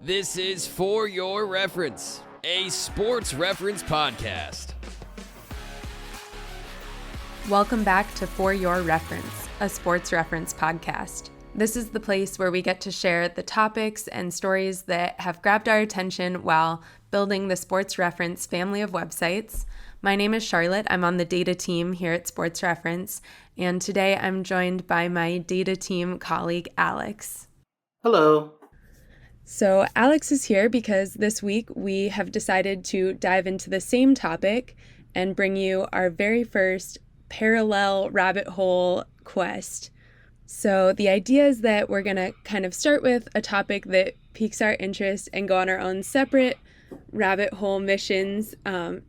This is For Your Reference, a sports reference podcast. Welcome back to For Your Reference, a sports reference podcast. This is the place where we get to share the topics and stories that have grabbed our attention while building the Sports Reference family of websites. My name is Charlotte. I'm on the data team here at Sports Reference, and today I'm joined by my data team colleague, Alex. Hello. So Alex is here because this week we have decided to dive into the same topic and bring you our very first parallel rabbit hole quest. So the idea is that we're going to kind of start with a topic that piques our interest and go on our own separate rabbit hole missions,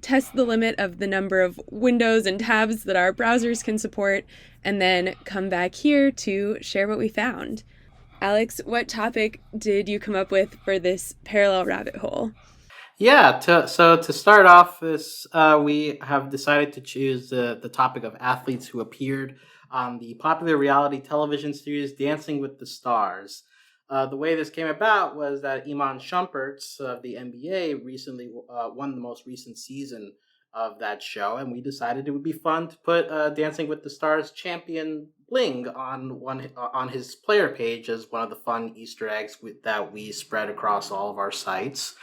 test the limit of the number of windows and tabs that our browsers can support, and then come back here to share what we found. Alex, what topic did you come up with for this parallel rabbit hole? Yeah, to start off this, we have decided to choose the topic of athletes who appeared on the popular reality television series Dancing with the Stars. The way this came about was that Iman Shumpert of the NBA recently won the most recent season of that show, and we decided it would be fun to put Dancing with the Stars champion bling on his player page as one of the fun Easter eggs that we spread across all of our sites.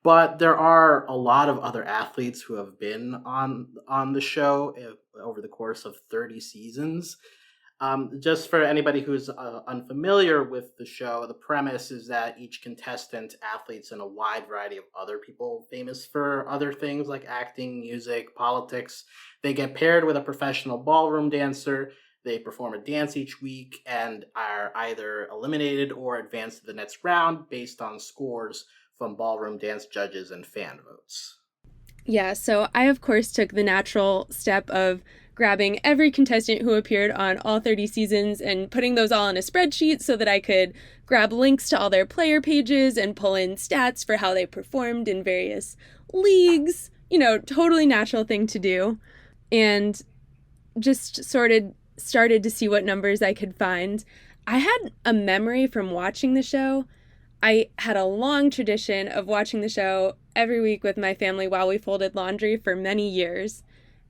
But there are a lot of other athletes who have been on the show over the course of 30 seasons. Just for anybody who's unfamiliar with the show, the premise is that each contestant athletes in a wide variety of other people famous for other things like acting, music, politics. They get paired with a professional ballroom dancer. They perform a dance each week and are either eliminated or advance to the next round based on scores from ballroom dance judges and fan votes. Yeah, so I, of course, took the natural step of grabbing every contestant who appeared on all 30 seasons and putting those all in a spreadsheet so that I could grab links to all their player pages and pull in stats for how they performed in various leagues. You know, totally natural thing to do. And just started to see what numbers I could find. I had a memory from watching the show. I had a long tradition of watching the show every week with my family while we folded laundry for many years.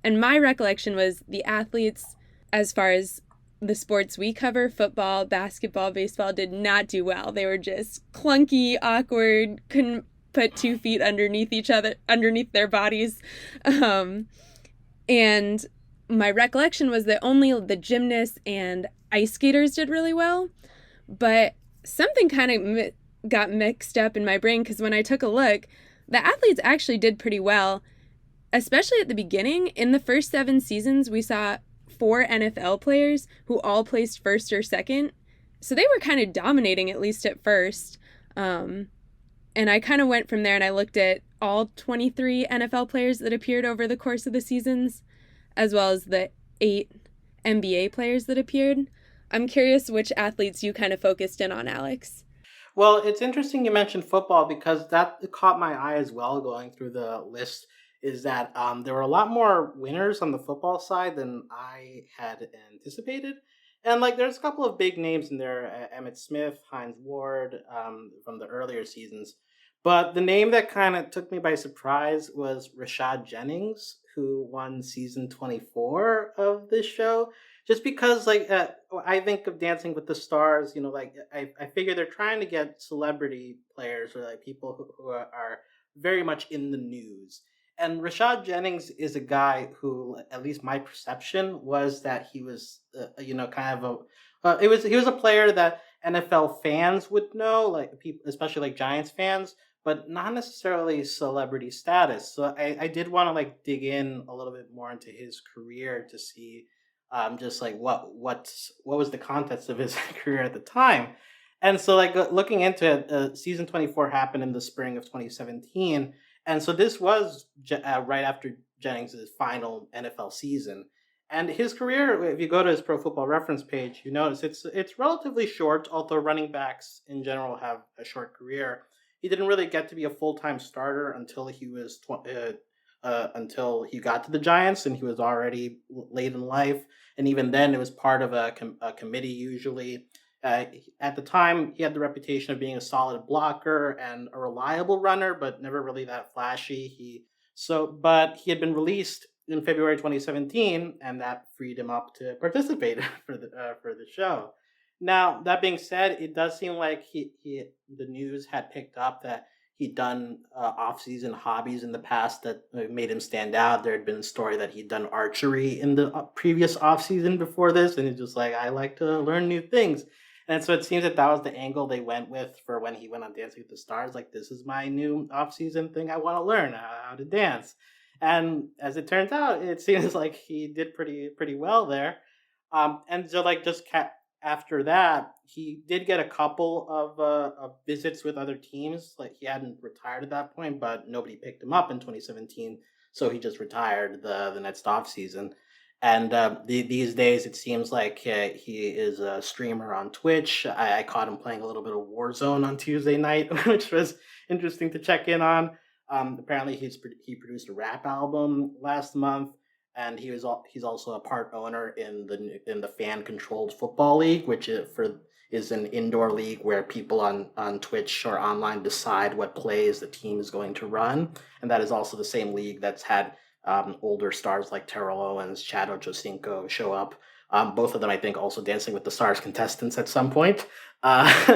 And my recollection was the athletes, as far as the sports we cover, football, basketball, baseball, did not do well. They were just clunky, awkward, couldn't put 2 feet underneath each other, underneath their bodies. And my recollection was that only the gymnasts and ice skaters did really well. But something kind of got mixed up in my brain because when I took a look, the athletes actually did pretty well, especially at the beginning. In the first 7 seasons, we saw 4 NFL players who all placed first or second. So they were kind of dominating, at least at first. And I kind of went from there and I looked at all 23 NFL players that appeared over the course of the seasons, as well as the 8 NBA players that appeared. I'm curious which athletes you kind of focused in on, Alex. Well, it's interesting you mentioned football because that caught my eye as well going through the list, is that there were a lot more winners on the football side than I had anticipated. And like there's a couple of big names in there, Emmitt Smith, Hines Ward, from the earlier seasons. But the name that kind of took me by surprise was Rashad Jennings, who won season 24 of this show. Just because, I think of Dancing with the Stars, I figure they're trying to get celebrity players or like people who are very much in the news. And Rashad Jennings is a guy who, at least my perception was that he was, kind of he was a player that NFL fans would know, like people, especially like Giants fans, but not necessarily celebrity status. So I did want to like dig in a little bit more into his career to see just like what was the context of his career at the time. And so like looking into it, season 24 happened in the spring of 2017. And so this was right after Jennings' final NFL season. And his career, if you go to his Pro Football Reference page, you notice it's relatively short, although running backs in general have a short career. He didn't really get to be a full-time starter until he was until he got to the Giants, and he was already late in life. And even then, it was part of a committee usually. At the time, he had the reputation of being a solid blocker and a reliable runner, but never really that flashy. But he had been released in February 2017, and that freed him up to participate for the show. Now, that being said, it does seem like he the news had picked up that he'd done off-season hobbies in the past that made him stand out. There had been a story that he'd done archery in the previous off-season before this, and he's just like, I like to learn new things. And so it seems that that was the angle they went with for when he went on Dancing with the Stars. Like, this is my new off-season thing. I want to learn how to dance. And as it turns out, it seems like he did pretty well there. And so like after that, he did get a couple of visits with other teams. Like, he hadn't retired at that point, but nobody picked him up in 2017, so he just retired the next off season. And these days, it seems like he is a streamer on Twitch. I caught him playing a little bit of Warzone on Tuesday night, which was interesting to check in on. Apparently, he produced a rap album last month, and he's also a part owner in the fan controlled football league, which is an indoor league where people on Twitch or online decide what plays the team is going to run, and that is also the same league that's had older stars like Terrell Owens, Chad Ochocinco show up. Both of them, I think, also Dancing with the Stars contestants at some point.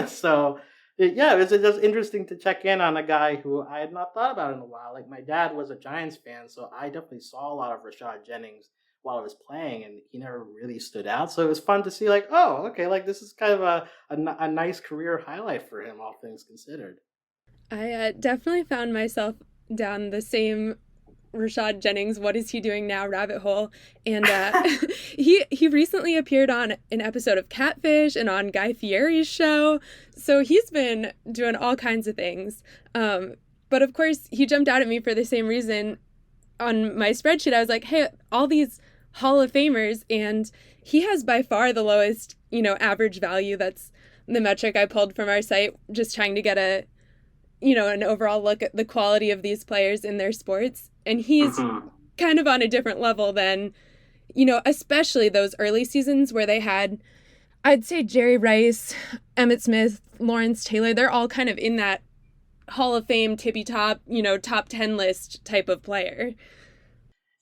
So yeah, it was just interesting to check in on a guy who I had not thought about in a while. Like, my dad was a Giants fan, so I definitely saw a lot of Rashad Jennings while I was playing, and he never really stood out. So it was fun to see, like, oh, okay, like this is kind of a nice career highlight for him, all things considered. I definitely found myself down the same Rashad Jennings, what is he doing now, rabbit hole. And he recently appeared on an episode of Catfish and on Guy Fieri's show. So he's been doing all kinds of things. But of course, he jumped out at me for the same reason. On my spreadsheet, I was like, hey, all these Hall of Famers, and he has by far the lowest, average value. That's the metric I pulled from our site, just trying to get an overall look at the quality of these players in their sports. And he's kind of on a different level than, especially those early seasons where they had, I'd say, Jerry Rice, Emmitt Smith, Lawrence Taylor. They're all kind of in that Hall of Fame tippy top, top 10 list type of player.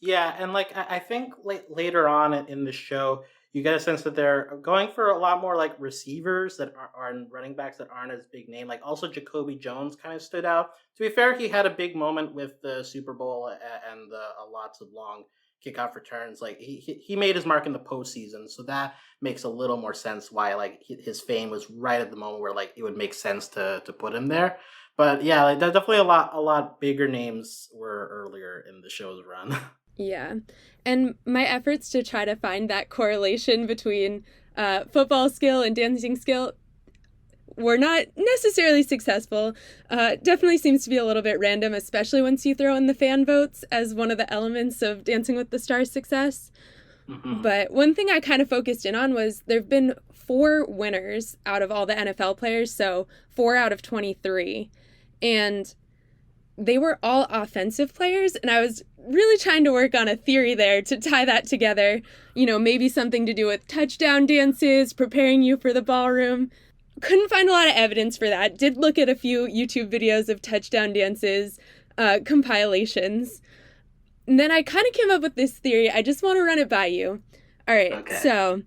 Yeah, and like I think later on in the show, you get a sense that they're going for a lot more like receivers that are running backs that aren't as big name. Like, also Jacoby Jones kind of stood out. To be fair, he had a big moment with the Super Bowl and lots of long kickoff returns. Like, he made his mark in the postseason, so that makes a little more sense why like his fame was right at the moment where like it would make sense to put him there. But yeah, like definitely a lot bigger names were earlier in the show's run. Yeah. And my efforts to try to find that correlation between football skill and dancing skill were not necessarily successful. Definitely seems to be a little bit random, especially once you throw in the fan votes as one of the elements of Dancing with the Stars' success. But one thing I kind of focused in on was there have been 4 winners out of all the NFL players, so 4 out of 23. And they were all offensive players, and I was really trying to work on a theory there to tie that together. Maybe something to do with touchdown dances, preparing you for the ballroom. Couldn't find a lot of evidence for that. Did look at a few YouTube videos of touchdown dances, compilations. And then I kind of came up with this theory. I just want to run it by you. All right, okay. So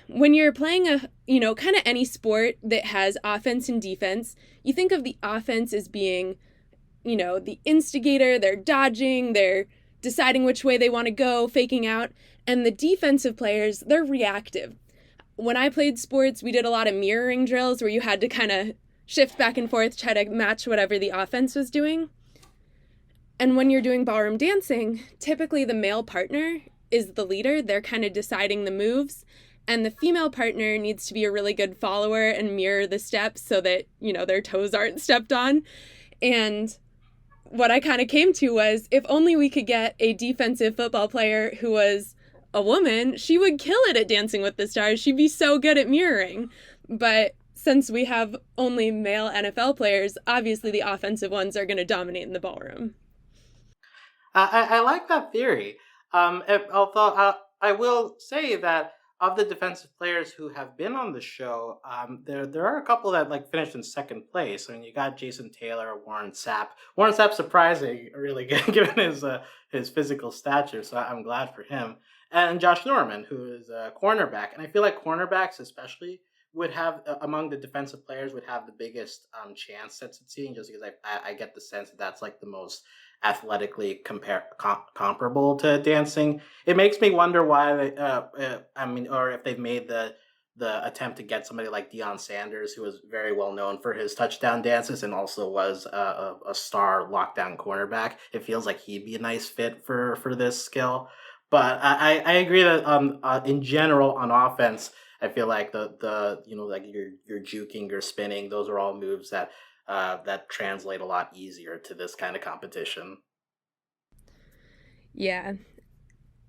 when you're playing kind of any sport that has offense and defense, you think of the offense as being the instigator. They're dodging, they're deciding which way they want to go, faking out. And the defensive players, they're reactive. When I played sports, we did a lot of mirroring drills where you had to kind of shift back and forth, try to match whatever the offense was doing. And when you're doing ballroom dancing, typically the male partner is the leader. They're kind of deciding the moves. And the female partner needs to be a really good follower and mirror the steps so that, their toes aren't stepped on. And what I kind of came to was, if only we could get a defensive football player who was a woman, she would kill it at Dancing with the Stars. She'd be so good at mirroring. But since we have only male NFL players, obviously the offensive ones are going to dominate in the ballroom. I like that theory. Although I will say that of the defensive players who have been on the show, there are a couple that like finished in second place. I mean, you got Jason Taylor, Warren Sapp. Warren Sapp surprising, really, given his physical stature. So I'm glad for him. And Josh Norman, who is a cornerback, and I feel like cornerbacks, especially, would have among the defensive players would have the biggest chance at succeeding, just because I get the sense that that's like the most athletically comparable to dancing. It makes me wonder why they, I mean, or if they've made the attempt to get somebody like Deion Sanders, who was very well known for his touchdown dances and also was a star lockdown cornerback. It feels like he'd be a nice fit for this skill. But I agree that in general on offense, I feel like the like your juking, your spinning, those are all moves that translate a lot easier to this kind of competition. Yeah.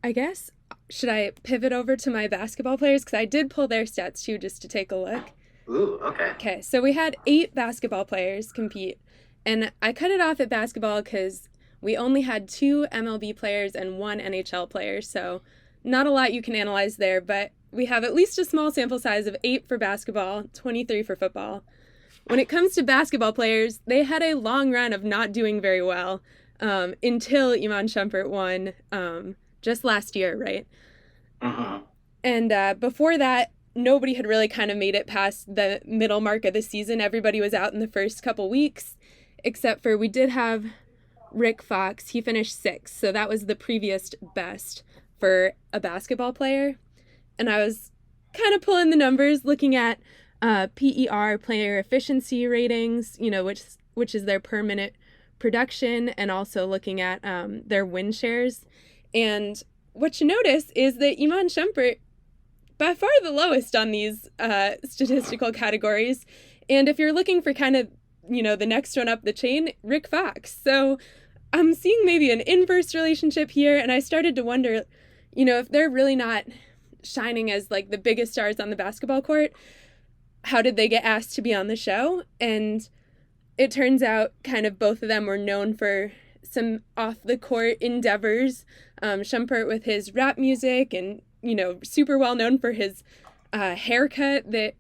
I guess, should I pivot over to my basketball players? Because I did pull their stats too, just to take a look. Ooh, okay. Okay, so we had 8 basketball players compete, and I cut it off at basketball because we only had 2 MLB players and 1 NHL player, so not a lot you can analyze there, but we have at least a small sample size of 8 for basketball, 23 for football. When it comes to basketball players, they had a long run of not doing very well until Iman Shumpert won just last year, right? Mm-hmm. And before that, nobody had really kind of made it past the middle mark of the season. Everybody was out in the first couple weeks, except for we did have Rick Fox. He finished 6th, so that was the previous best for a basketball player. And I was kind of pulling the numbers, looking at PER, player efficiency ratings, which is their per minute production, and also looking at their win shares. And what you notice is that Iman Shumpert, by far the lowest on these statistical categories. And if you're looking for kind of, the next one up the chain, Rick Fox. So I'm seeing maybe an inverse relationship here. And I started to wonder, if they're really not shining as like the biggest stars on the basketball court, how did they get asked to be on the show? And it turns out kind of both of them were known for some off-the-court endeavors. Shumpert with his rap music and, super well known for his haircut that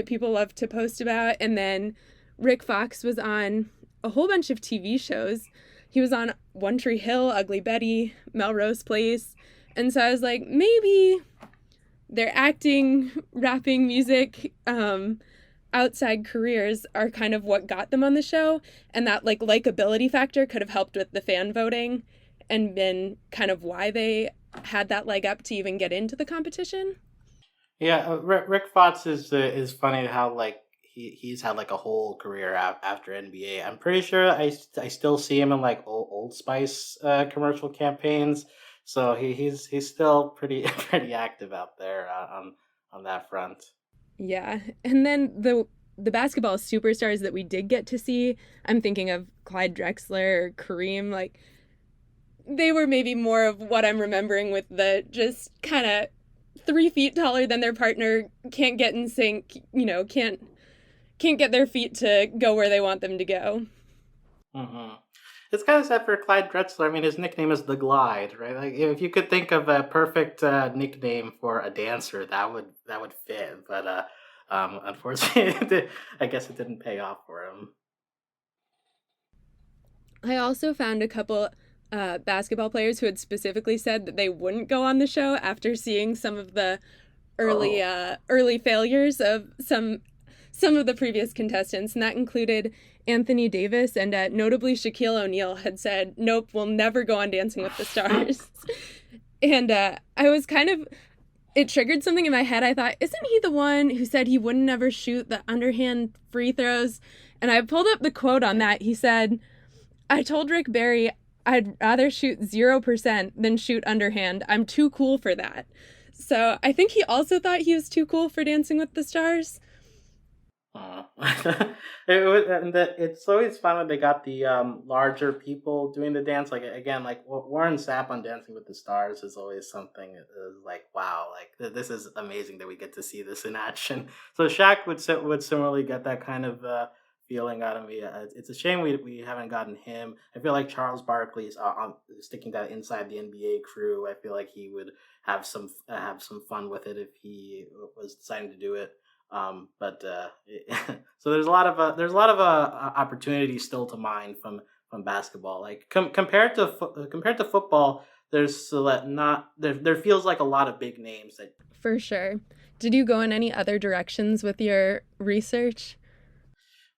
people love to post about. And then Rick Fox was on a whole bunch of TV shows. He was on One Tree Hill, Ugly Betty, Melrose Place. And so I was like, maybe their acting, rapping, music, outside careers are kind of what got them on the show, and that like likability factor could have helped with the fan voting and been kind of why they had that leg up to even get into the competition. Yeah, Rick Fox is funny how like he's had like a whole career after NBA. I'm pretty sure I still see him in like Old Spice commercial campaigns. So he's still pretty pretty active out there on that front. Yeah, and then the basketball superstars that we did get to see, I'm thinking of Clyde Drexler or Kareem, like they were maybe more of what I'm remembering with the just kind of 3 feet taller than their partner, can't get in sync, can't get their feet to go where they want them to go. Mm-hmm. It's kind of sad for Clyde Drexler. I mean, his nickname is the Glide, right? Like, if you could think of a perfect nickname for a dancer, that would fit. But unfortunately, I guess it didn't pay off for him. I also found a couple basketball players who had specifically said that they wouldn't go on the show after seeing some of the early failures of some of the previous contestants, and that included Anthony Davis, and notably Shaquille O'Neal had said, nope, we'll never go on Dancing with the Stars. And I was it triggered something in my head. I thought, isn't he the one who said he wouldn't ever shoot the underhand free throws? And I pulled up the quote on that. He said, I told Rick Barry I'd rather shoot 0% than shoot underhand. I'm too cool for that. So I think he also thought he was too cool for Dancing with the Stars. It's always fun when they got the larger people doing the dance. Like again, like Warren Sapp on Dancing with the Stars is always something. Is like wow, like this is amazing that we get to see this in action. So Shaq would similarly get that kind of feeling out of me. It's a shame we haven't gotten him. I feel like Charles Barkley's sticking that inside the NBA crew. I feel like he would have some fun with it if he was deciding to do it. But so there's a lot of opportunities still to mine from basketball. Like compared to football, there's not there feels like a lot of big names that. For sure. Did you go in any other directions with your research?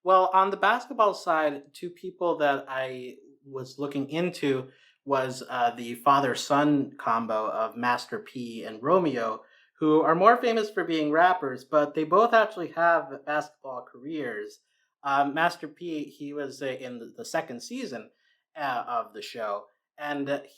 Well, on the basketball side, two people that I was looking into was the father-son combo of Master P and Romeo, who are more famous for being rappers, but they both actually have basketball careers. Master P, he was in the second season of the show, and at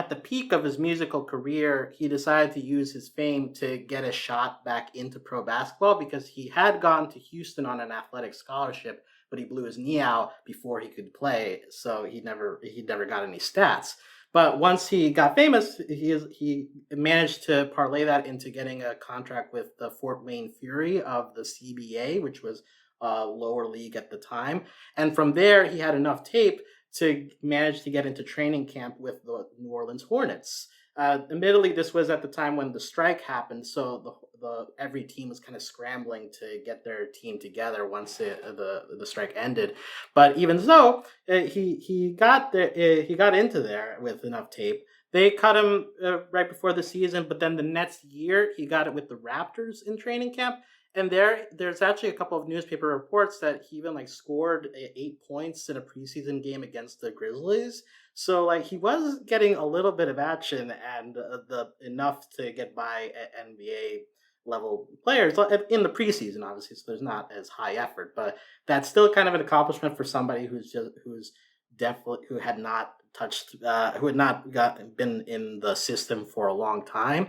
the peak of his musical career, he decided to use his fame to get a shot back into pro basketball because he had gone to Houston on an athletic scholarship, but he blew his knee out before he could play, so he never got any stats. But once he got famous, he managed to parlay that into getting a contract with the Fort Wayne Fury of the CBA, which was a lower league at the time. And from there, he had enough tape to manage to get into training camp with the New Orleans Hornets. Admittedly, this was at the time when the strike happened, so the every team was kind of scrambling to get their team together once the strike ended. But even so, he got into there with enough tape. They cut him right before the season, but then the next year he got it with the Raptors in training camp. And there's actually a couple of newspaper reports that he even like scored 8 points in a preseason game against the Grizzlies. So like he was getting a little bit of action and the enough to get by NBA level players in the preseason, obviously. So there's not as high effort, but that's still kind of an accomplishment for somebody who's definitely who had not been in the system for a long time.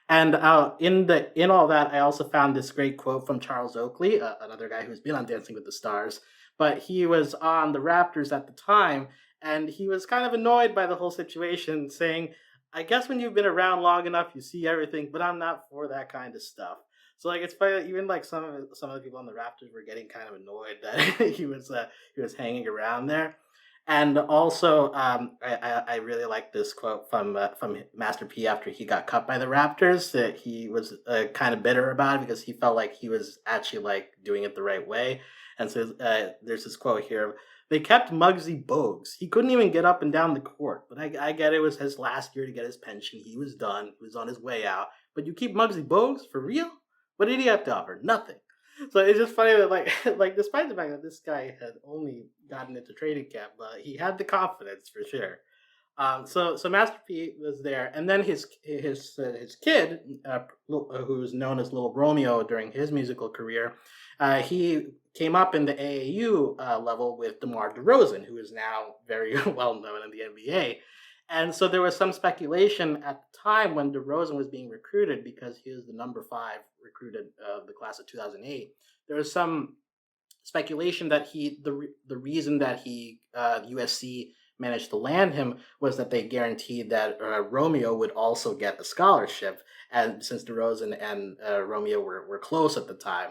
And in all that, I also found this great quote from Charles Oakley, another guy who's been on Dancing with the Stars, but he was on the Raptors at the time, and he was kind of annoyed by the whole situation, saying, "I guess when you've been around long enough, you see everything, but I'm not for that kind of stuff." So like it's funny, even like some of the people on the Raptors were getting kind of annoyed that he was hanging around there. And also, I really like this quote from Master P after he got cut by the Raptors. That he was kind of bitter about it because he felt like he was actually like doing it the right way. And so there's this quote here: "They kept Muggsy Bogues. He couldn't even get up and down the court. But I get it was his last year to get his pension. He was done. He was on his way out. But you keep Muggsy Bogues for real? What did he have to offer? Nothing." So it's just funny that like despite the fact that this guy had only gotten into training camp, but he had the confidence for sure. So Master P was there, and then his kid, who's known as Little Romeo during his musical career, he came up in the AAU level with DeMar DeRozan, who is now very well known in the NBA. And so there was some speculation at the time when DeRozan was being recruited because he was the number 5 recruited of the class of 2008. There was some speculation that the reason that USC managed to land him was that they guaranteed that Romeo would also get a scholarship, and since DeRozan and Romeo were close at the time.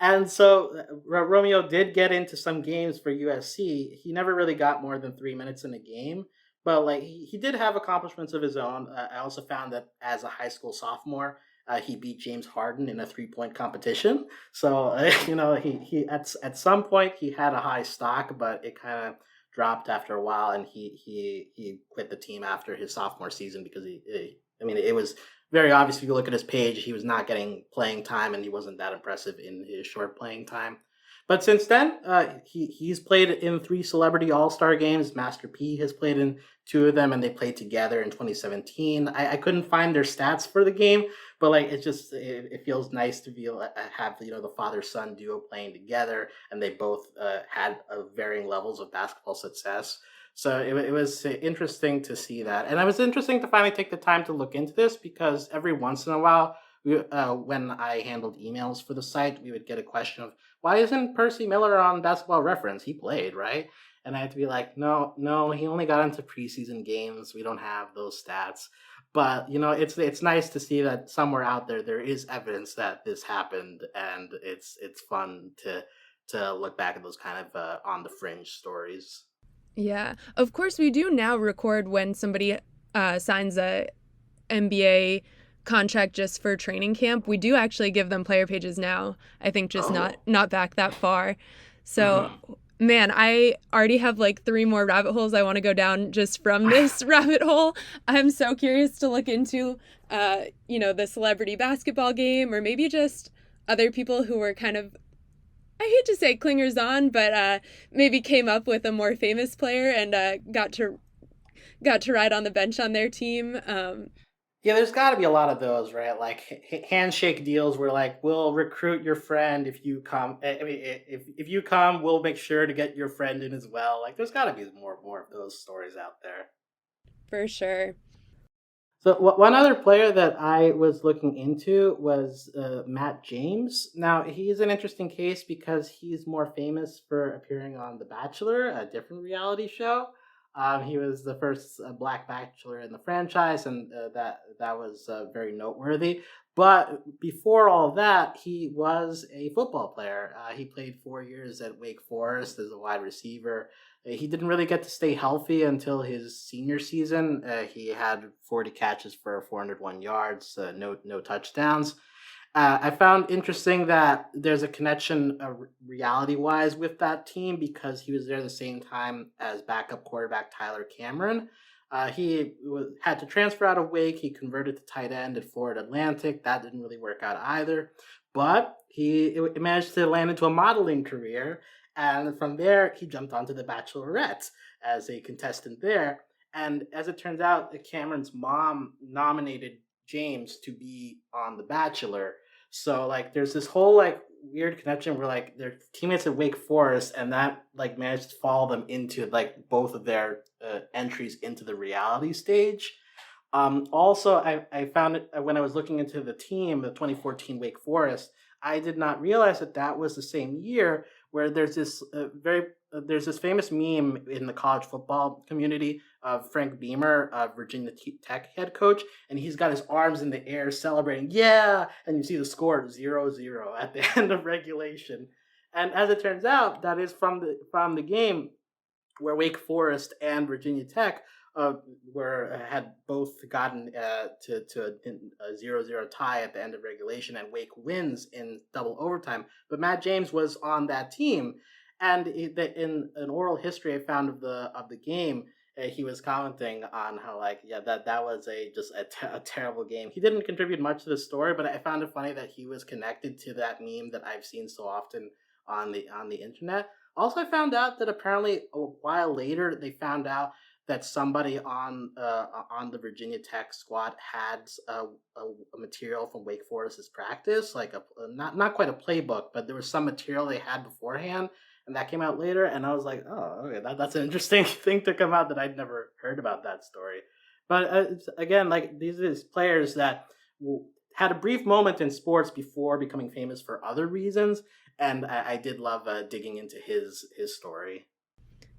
And so Romeo did get into some games for USC. He never really got more than 3 minutes in a game, but like he did have accomplishments of his own. I also found that as a high school sophomore, he beat James Harden in a 3-point competition. So he at some point he had a high stock, but it kind of dropped after a while, and he quit the team after his sophomore season because it was very obvious if you look at his page, he was not getting playing time, and he wasn't that impressive in his short playing time. But since then, he's played in 3 Celebrity All-Star games. Master P has played in 2 of them, and they played together in 2017. I couldn't find their stats for the game, but like it feels nice to be have the father-son duo playing together, and they both had varying levels of basketball success. So it was interesting to see that, and it was interesting to finally take the time to look into this because every once in a while, when I handled emails for the site, we would get a question of, why isn't Percy Miller on Basketball Reference? He played, right? And I had to be like, no, he only got into preseason games. We don't have those stats. But it's nice to see that somewhere out there is evidence that this happened, and it's fun to look back at those kind of on the fringe stories. Yeah. Of course, we do now record when somebody signs a NBA contract just for training camp. We do actually give them player pages now. I think just not back that far. So, man, I already have like 3 more rabbit holes I want to go down just from this rabbit hole. I'm so curious to look into, the celebrity basketball game, or maybe just other people who were kind of, I hate to say clingers on, but maybe came up with a more famous player and got to ride on the bench on their team. Yeah, there's got to be a lot of those, right? Like handshake deals where like we'll recruit your friend if you come. I mean, if you come, we'll make sure to get your friend in as well. Like, there's got to be more of those stories out there. For sure. So one other player that I was looking into was Matt James. Now, he's an interesting case because he's more famous for appearing on The Bachelor, a different reality show. He was the first Black Bachelor in the franchise, and that was very noteworthy. But before all that, he was a football player. He played 4 years at Wake Forest as a wide receiver. He didn't really get to stay healthy until his senior season. He had 40 catches for 401 yards, no touchdowns. I found interesting that there's a connection reality-wise with that team because he was there the same time as backup quarterback Tyler Cameron. Had to transfer out of Wake. He converted to tight end at Florida Atlantic. That didn't really work out either. But he managed to land into a modeling career. And from there, he jumped onto The Bachelorette as a contestant there. And as it turns out, Cameron's mom nominated James to be on The Bachelor. So like there's this whole like weird connection where like they're teammates at Wake Forest, and that like managed to follow them into like both of their entries into the reality stage. Also, I found it when I was looking into the team, the 2014 Wake Forest. I did not realize that was the same year where there's this there's this famous meme in the college football community of Frank Beamer, Virginia Tech head coach, and he's got his arms in the air celebrating, yeah, and you see the score 0-0 at the end of regulation. And as it turns out, that is from the game where Wake Forest and Virginia Tech had both gotten to a 0-0 tie at the end of regulation, and Wake wins in double overtime. But Matt James was on that team, and in an oral history I found of the game, he was commenting on how like that was just a terrible game. He didn't contribute much to the story, but I found it funny that he was connected to that meme that I've seen so often on the internet. Also, I found out that apparently a while later they found out that somebody on the Virginia Tech squad had a material from Wake Forest's practice, like not quite a playbook, but there was some material they had beforehand, and that came out later. And I was like, oh, okay, that's an interesting thing to come out that I'd never heard about that story. But again, like these are players that had a brief moment in sports before becoming famous for other reasons, and I did love digging into his story.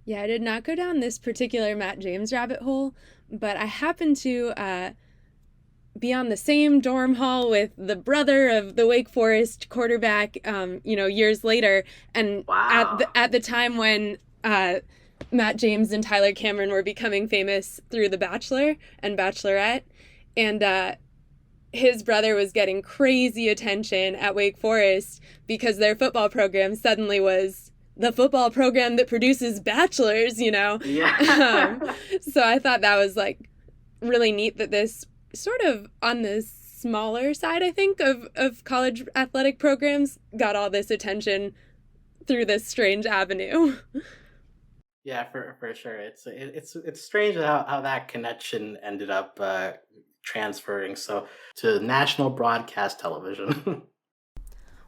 Yeah, I did not go down this particular Matt James rabbit hole, but I happened to be on the same dorm hall with the brother of the Wake Forest quarterback, years later. And wow. at the time when Matt James and Tyler Cameron were becoming famous through The Bachelor and Bachelorette, and his brother was getting crazy attention at Wake Forest because their football program suddenly was the football program that produces bachelors, Yeah. So I thought that was like really neat that this sort of on the smaller side, I think, of college athletic programs got all this attention through this strange avenue. Yeah, for sure. It's strange how that connection ended up transferring to national broadcast television.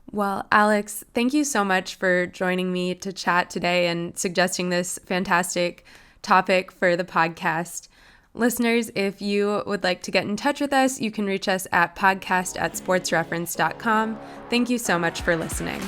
Well, Alex, thank you so much for joining me to chat today and suggesting this fantastic topic for the podcast. Listeners, if you would like to get in touch with us, you can reach us at podcast@sportsreference.com. Thank you so much for listening.